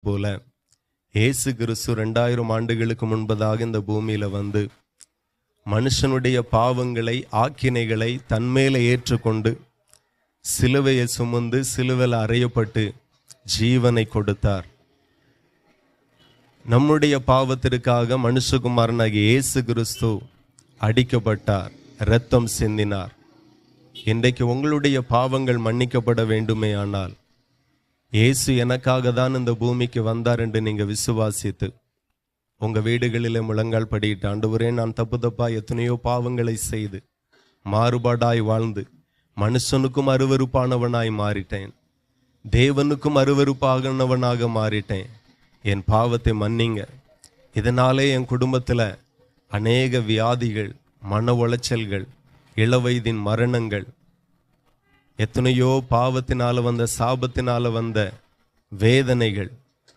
போல இயேசு கிறிஸ்து 2000 ஆண்டுகளுக்கு முன்பதாக இந்த பூமியில வந்து மனுஷனுடைய பாவங்களை, ஆக்கினைகளை தன்மேல ஏற்றுக்கொண்டு சிலுவையை சுமந்து சிலுவையில் அறையப்பட்டு ஜீவனை கொடுத்தார். நம்முடைய பாவத்திற்காக மனுஷகுமாரனாகிய இயேசு கிறிஸ்து அடிக்கப்பட்டார், இரத்தம் சிந்தினார். இன்றைக்கு உங்களுடைய பாவங்கள் மன்னிக்கப்பட வேண்டுமே ஆனால் இயேசு எனக்காக தான் இந்த பூமிக்கு வந்தார் என்று நீங்க விசுவாசித்து உங்க வீடுகளிலே முழங்கால் படியிட்டு, ஆண்டவரே, நான் தப்பா எத்தனையோ பாவங்களை செய்து மாறுபாடாய் வாழ்ந்து மனுஷனுக்கும் அருவருப்பானவனாய் மாறிட்டேன், தேவனுக்கும் அருவருப்பானவனாக மாறிட்டேன், என் பாவத்தை மன்னிங்க. இதனாலே என் குடும்பத்தில் அநேக வியாதிகள், மன உளைச்சல்கள், இளவயதின் மரணங்கள், எத்தனையோ பாவத்தினால வந்த சாபத்தினால வந்த வேதனைகள்,